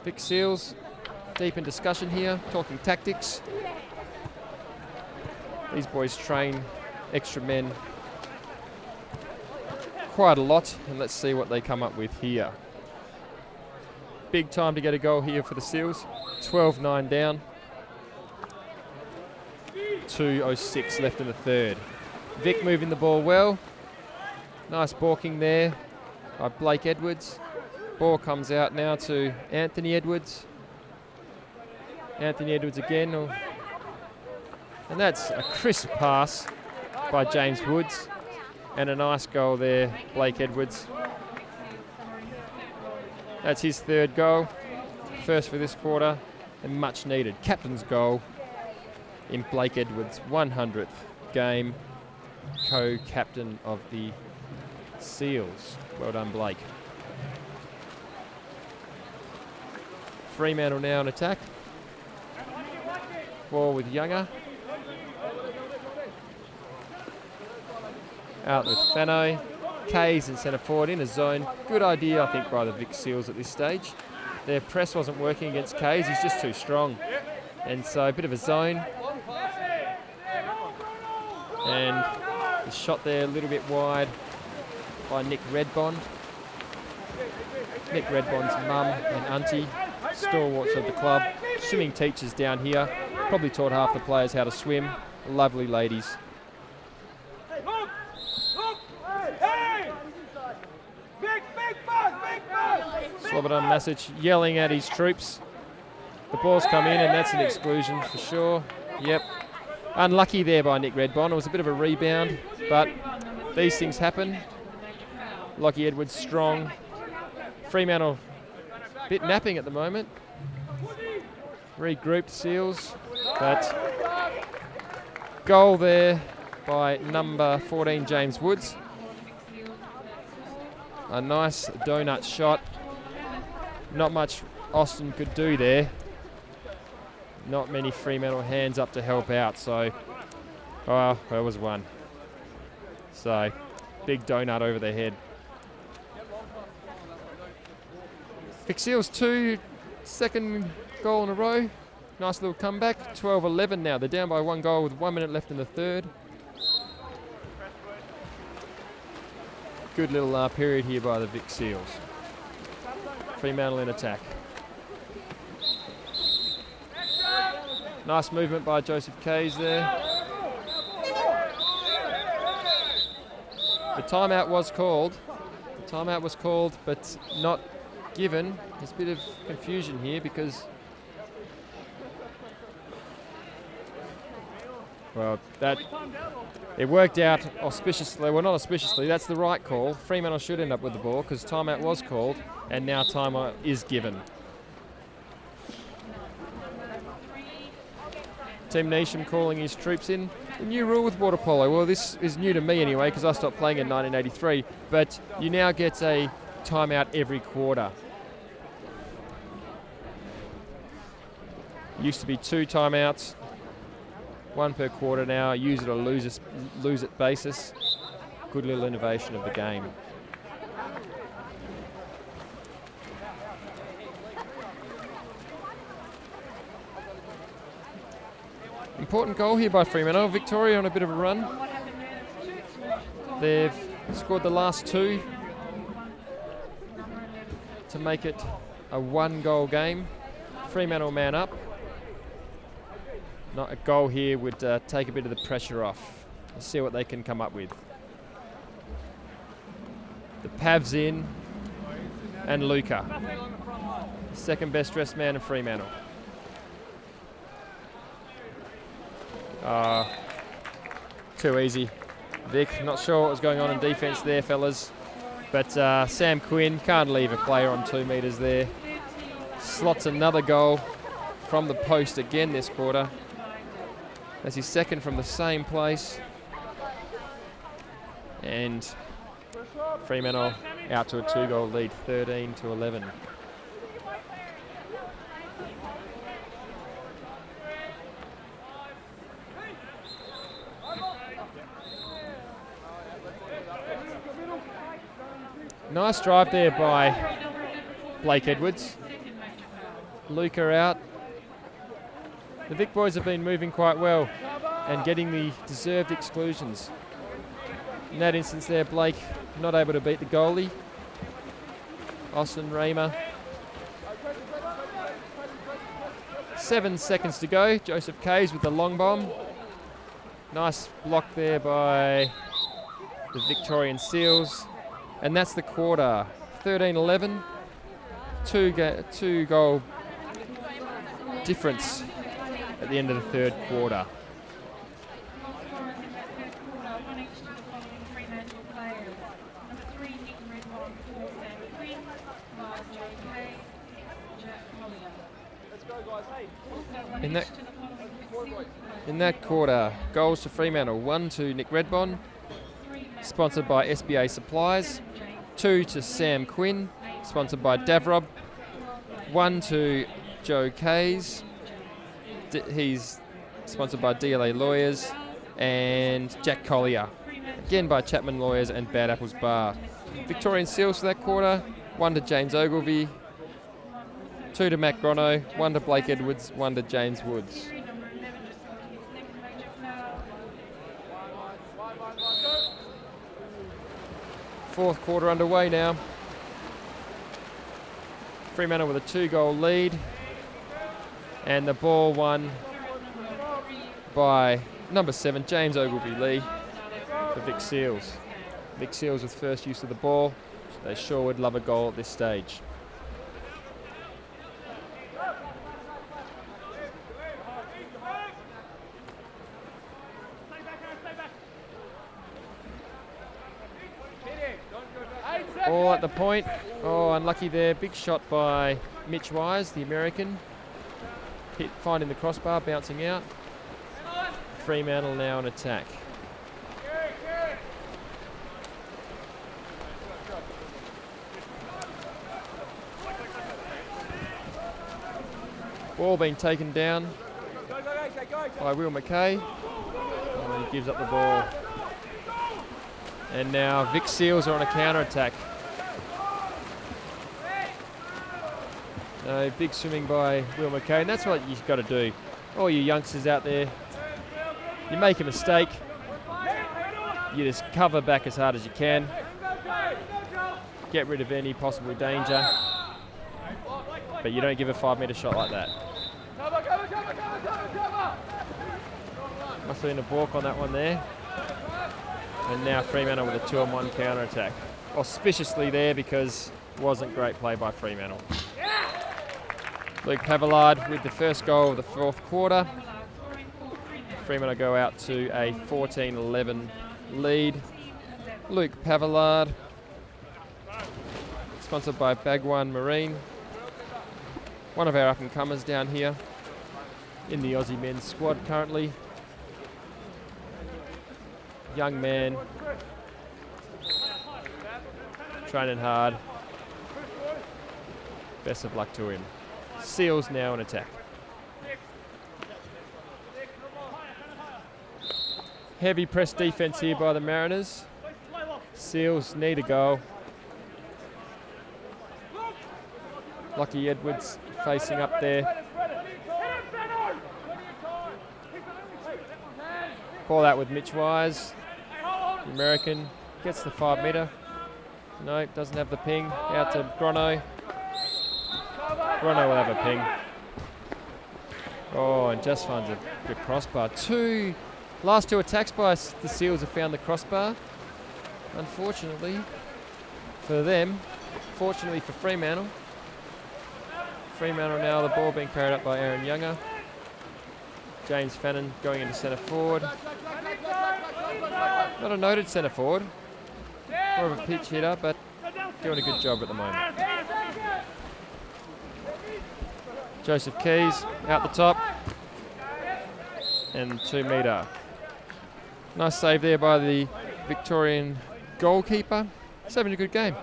A: Vic Seals, deep in discussion here, talking tactics. These boys train extra men quite a lot, and let's see what they come up with here. Big time to get a goal here for the Seals. 12-9 down. 2:06 left in the third. Vic moving the ball well. Nice balking there by Blake Edwards. Ball comes out now to Anthony Edwards. Anthony Edwards again. And that's a crisp pass by James Woods. And a nice goal there, Blake Edwards. That's his third goal. First for this quarter and much needed. Captain's goal in Blake Edwards' 100th game. Co-captain of the Seals. Well done, Blake. Fremantle now in attack. Ball with Younger. Out with Fano. Kays in centre forward in a zone. Good idea, I think, by the Vic Seals at this stage. Their press wasn't working against Kays. He's just too strong. And so a bit of a zone. And the shot there a little bit wide by Nick Redbond. Nick Redbond's mum and auntie, stalwarts of the club. Swimming teachers down here. Probably taught half the players how to swim. Lovely ladies. Slobodan Masic yelling at his troops. The ball's come in and that's an exclusion for sure. Yep. Unlucky there by Nick Redbond. It was a bit of a rebound, but these things happen. Lockie Edwards strong. Fremantle a bit napping at the moment. Regrouped Seals, but goal there by number 14, James Woods. A nice donut shot. Not much Austin could do there. Not many Fremantle hands up to help out, so there was one. So big donut over their head. Vic Seals 2, second goal in a row. Nice little comeback. 12-11 now. They're down by 1 goal with 1 minute left in the third. Good little period here by the Vic Seals. Fremantle in attack. Nice movement by Joseph Kays there. The timeout was called. The timeout was called, but not given. There's a bit of confusion here because, well, it worked out auspiciously. Well, not auspiciously. That's the right call. Fremantle should end up with the ball because timeout was called, and now timeout is given. Tim Neesham calling his troops in. The new rule with water polo. Well, this is new to me anyway because I stopped playing in 1983. But you now get a timeout every quarter. Used to be 2 timeouts, 1 per quarter now. Use it or lose it basis. Good little innovation of the game. Important goal here by Fremantle. Victoria on a bit of a run. They've scored the last 2 to make it a 1-goal game. Fremantle man up. Not a goal here would take a bit of the pressure off. Let's see what they can come up with. The Pav's in, and Luca, second best dressed man in Fremantle. Too easy. Vic, not sure what was going on in defence there, fellas. But Sam Quinn can't leave a player on 2 metres there. Slots another goal from the post again this quarter. That's his second from the same place. And Fremantle out to a 2-goal lead, 13-11. Nice drive there by Blake Edwards. Luca out. The Vic boys have been moving quite well and getting the deserved exclusions. In that instance there, Blake not able to beat the goalie. Austin Raymer. 7 seconds to go. Joseph Kays with the long bomb. Nice block there by the Victorian Seals. And that's the quarter. 13-11. 2-goal difference at the end of the third quarter. In that quarter, goals to Fremantle. 1 to Nick Redbon, sponsored by SBA Supplies. 2 to Sam Quinn, sponsored by Davrob. 1 to Joe Kays. He's sponsored by DLA Lawyers. And Jack Collier, again by Chapman Lawyers and Bad Apples Bar. Victorian Seals for that quarter. 1 to James Ogilvie. 2 to Matt Grono. 1 to Blake Edwards. 1 to James Woods. Fourth quarter underway now. Fremantle with a 2-goal lead. And the ball won by number 7, James Ogilvie Lee, for Vic Seals. Vic Seals with first use of the ball. They sure would love a goal at this stage. ball at the point. Oh, unlucky there. Big shot by Mitch Wise, the American. Finding the crossbar, bouncing out. Fremantle now in attack. Ball being taken down by Will McKay. And he gives up the ball. And now Vic Seals are on a counter-attack. Big swimming by Will McKay, and that's what you've got to do. All you youngsters out there, you make a mistake, you just cover back as hard as you can, get rid of any possible danger, but you don't give a 5-metre shot like that. Must have been a balk on that one there. And now Fremantle with a 2-on-1 counter-attack. Auspiciously there because it wasn't great play by Fremantle. Luke Pavillard with the first goal of the 4th quarter. Fremantle go out to a 14-11 lead. Luke Pavillard, sponsored by Bagwan Marine. One of our up-and-comers down here in the Aussie men's squad currently. Young man, training hard. Best of luck to him. Seals now in attack. Heavy press defence here by the Mariners. Seals need a goal. Lockie Edwards facing up there. Ball out with Mitch Wise. The American gets the 5-metre. No, doesn't have the ping. Out to Grono. Grono will have a ping. Oh, and just finds a good crossbar. Last two attacks by the Seals have found the crossbar. Unfortunately for them, fortunately for Fremantle. Fremantle now, the ball being carried up by Aaron Younger. James Fannin going into centre forward. Not a noted centre forward. More of a pitch hitter, but doing a good job at the moment. Joseph Keys out the top. And 2-metre. Nice save there by the Victorian goalkeeper. He's having a good game.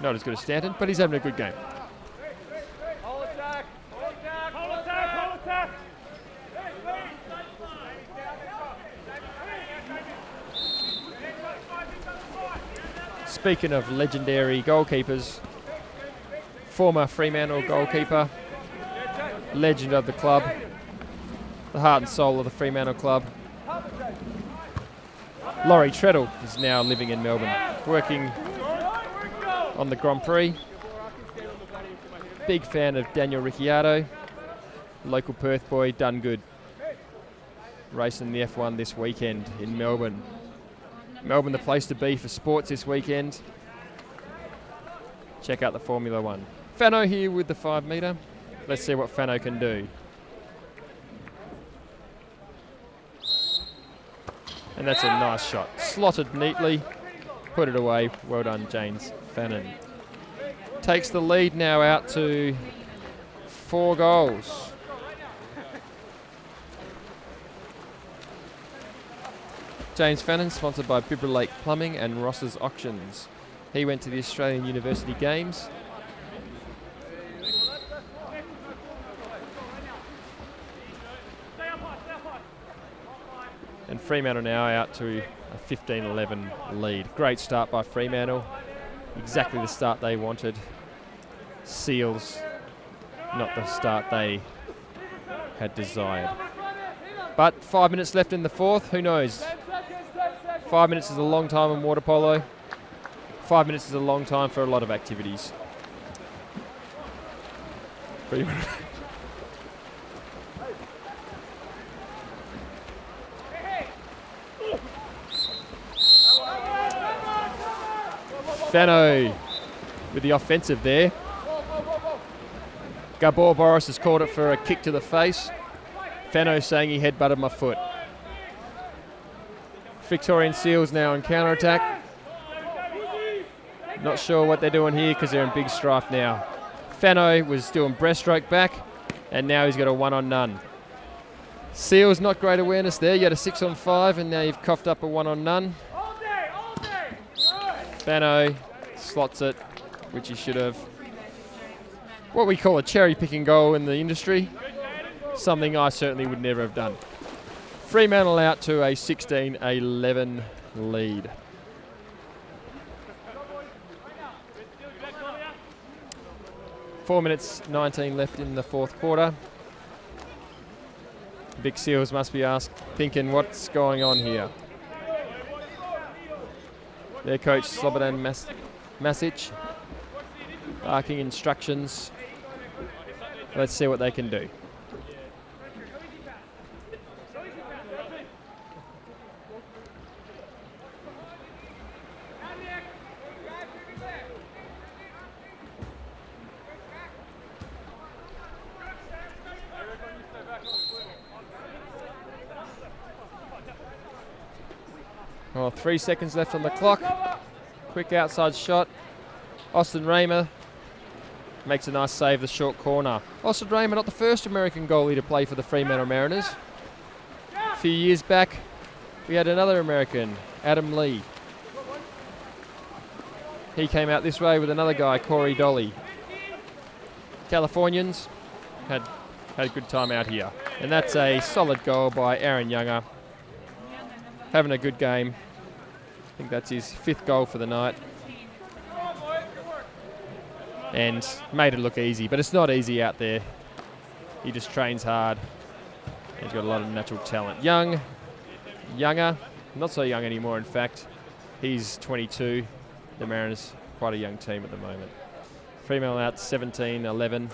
A: Not as good as Stanton, but he's having a good game. Speaking of legendary goalkeepers, former Fremantle goalkeeper, legend of the club, the heart and soul of the Fremantle club, Laurie Treadle is now living in Melbourne, working on the Grand Prix. Big fan of Daniel Ricciardo, local Perth boy, done good. Racing the F1 this weekend in Melbourne. Melbourne, the place to be for sports this weekend. Check out the Formula 1. Fano here with the 5-metre. Let's see what Fano can do. And that's a nice shot. Slotted neatly. Put it away. Well done, James Fannin. Takes the lead now out to 4 goals. James Fannin, sponsored by Bibra Lake Plumbing and Ross's Auctions. He went to the Australian University Games. And Fremantle now out to a 15-11 lead. Great start by Fremantle. Exactly the start they wanted. Seals, not the start they had desired. But 5 minutes left in the 4th. Who knows? 5 minutes is a long time in water polo. 5 minutes is a long time for a lot of activities. Fano with the offensive there. Gabor Boris has called it for a kick to the face. Fano saying he headbutted my foot. Victorian Seals now on counter-attack. Not sure what they're doing here because they're in big strife now. Fano was doing breaststroke back, and now he's got a 1-on-none. Seals, not great awareness there. You had a 6-on-5, and now you've coughed up a 1-on-none. Fano slots it, which he should have. What we call a cherry-picking goal in the industry. Something I certainly would never have done. Fremantle out to a 16-11 lead. Four minutes 19 left in the fourth quarter. Big Seals must be thinking what's going on here. Their coach Slobodan Masic barking instructions. Let's see what they can do. Well, 3 seconds left on the clock. Quick outside shot. Austin Raymer makes a nice save, the short corner. Austin Raymer, not the first American goalie to play for the Fremantle Mariners. A few years back, we had another American, Adam Lee. He came out this way with another guy, Corey Dolly. Californians had a good time out here. And that's a solid goal by Aaron Younger. Having a good game. I think that's his 5th goal for the night. And made it look easy, but it's not easy out there. He just trains hard. He's got a lot of natural talent. Younger, not so young anymore in fact. He's 22. The Mariners, quite a young team at the moment. Fremantle out 17-11.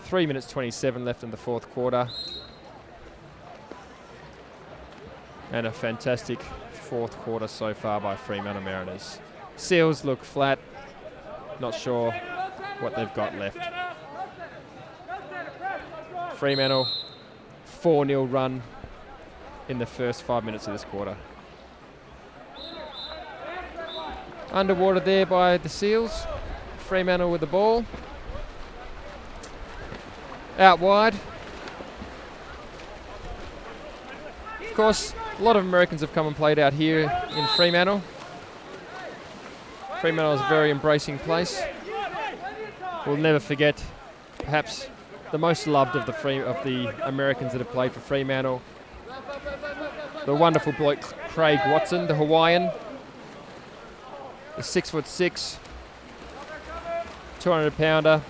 A: 3 minutes 27 left in the fourth quarter. And a fantastic fourth quarter so far by Fremantle Mariners. Seals look flat. Not sure what they've got left. Fremantle 4-0 run in the first 5 minutes of this quarter. Underwater there by the Seals. Fremantle with the ball. Out wide. Of course, a lot of Americans have come and played out here in Fremantle. Fremantle is a very embracing place. We'll never forget, perhaps, the most loved of the Americans that have played for Fremantle. The wonderful bloke Craig Watson, the Hawaiian. The 6'6", 200-pounder.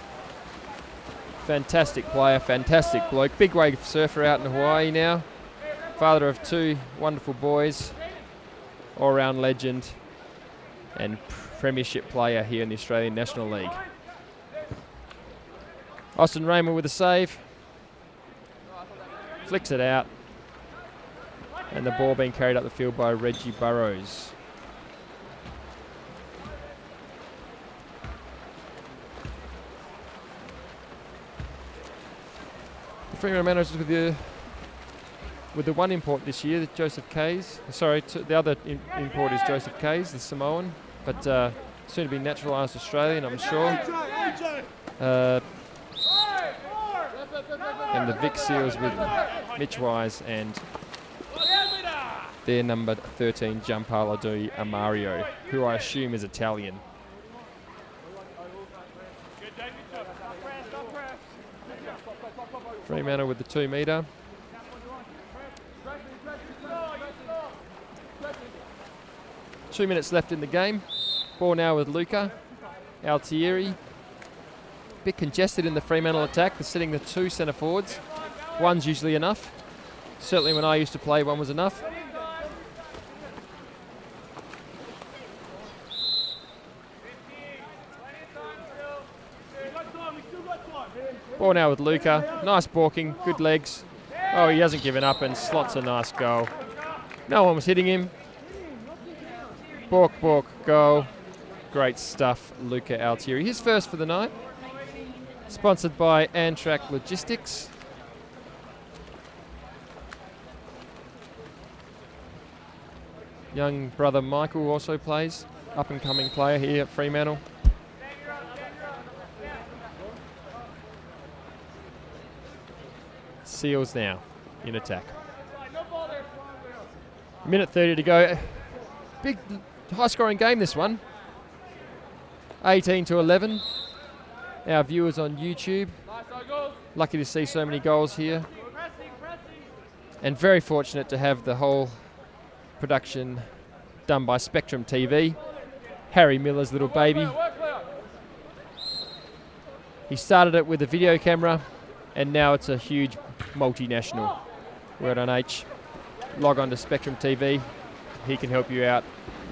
A: Fantastic player, fantastic bloke. Big wave surfer out in Hawaii now. Father of 2 wonderful boys. All-round legend and premiership player here in the Australian National League. Austin Raymer with a save. Flicks it out. And the ball being carried up the field by Reggie Burrows. The Fremantle Mariners with the one import this year, Joseph Kays. Sorry, the other import is Joseph Kays, the Samoan, but soon to be naturalised Australian, I'm sure. And the Vic Seals with Mitch Wise and their number 13, Gianpaolo Di Amario, who I assume is Italian. Fremantle with the 2 metre. Two minutes left in the game. Ball now with Luca Altieri. Bit congested in the Fremantle attack. They're sitting the 2 centre forwards. One's usually enough. Certainly when I used to play, one was enough. Ball now with Luca. Nice balking, good legs. Oh, he hasn't given up and slots a nice goal. No one was hitting him. Balk, goal. Great stuff, Luca Altieri. His first for the night. Sponsored by Antrac Logistics. Young brother Michael also plays up-and-coming player here at Fremantle. Seals now in attack. Minute 30 to go. Big, high-scoring game, this one. 18-11. Our viewers on YouTube, lucky to see so many goals here. And very fortunate to have the whole production done by Spectrum TV. Harry Miller's little baby. He started it with a video camera, and now it's a huge multinational. Word on H. Log on to Spectrum TV. He can help you out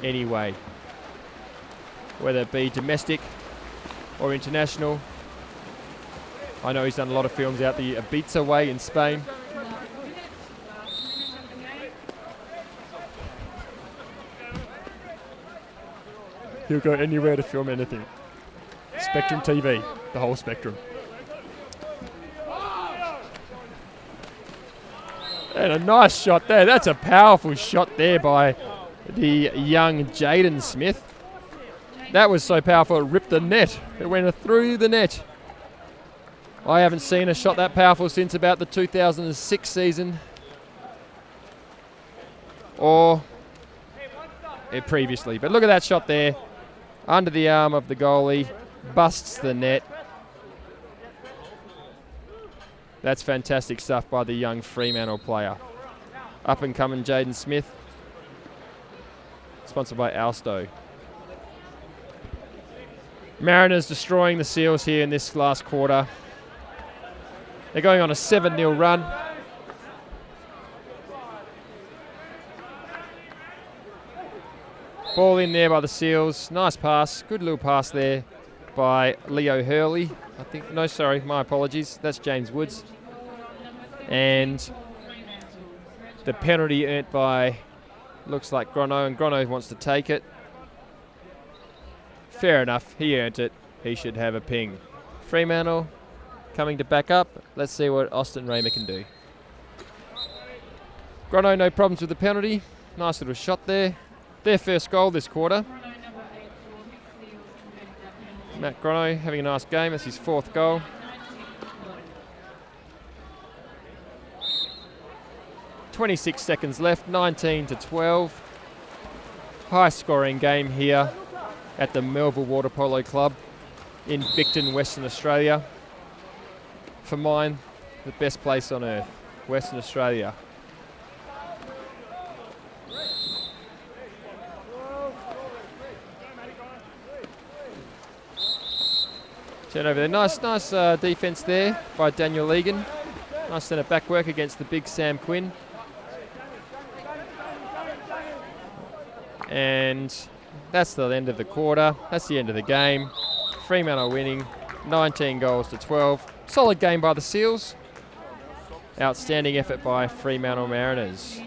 A: anyway, whether it be domestic or international. I know he's done a lot of films out the Ibiza way in Spain. He'll go anywhere to film anything. Spectrum TV, the whole spectrum. And a nice shot there. That's a powerful shot there by the young Jaden Smith. That was so powerful it ripped the net. It went through the net. I haven't seen a shot that powerful since about the 2006 season. Or previously. But look at that shot there. Under the arm of the goalie. Busts the net. That's fantastic stuff by the young Fremantle player. Up and coming Jaden Smith. Sponsored by Alsto. Mariners destroying the Seals here in this last quarter. They're going on a 7-0 run. Ball in there by the Seals. Nice pass. Good little pass there by Leo Hurley. I think, no, sorry, my apologies. That's James Woods. And the penalty earned by, looks like Grono, and Grono wants to take it. Fair enough, he earned it. He should have a ping. Fremantle coming to back up. Let's see what Austin Raymer can do. Grono, no problems with the penalty. Nice little shot there. Their first goal this quarter. Matt Grono having a nice game. That's his 4th goal. .26 seconds left, 19-12. High scoring game here at the Melville Water Polo Club in Bicton, Western Australia. For mine, the best place on earth, Western Australia. Turnover there. Nice defence there by Daniel Egan. Nice centre back work against the big Sam Quinn. And that's the end of the quarter. That's the end of the game. Fremantle winning 19-12. Solid game by the Seals. Outstanding effort by Fremantle Mariners.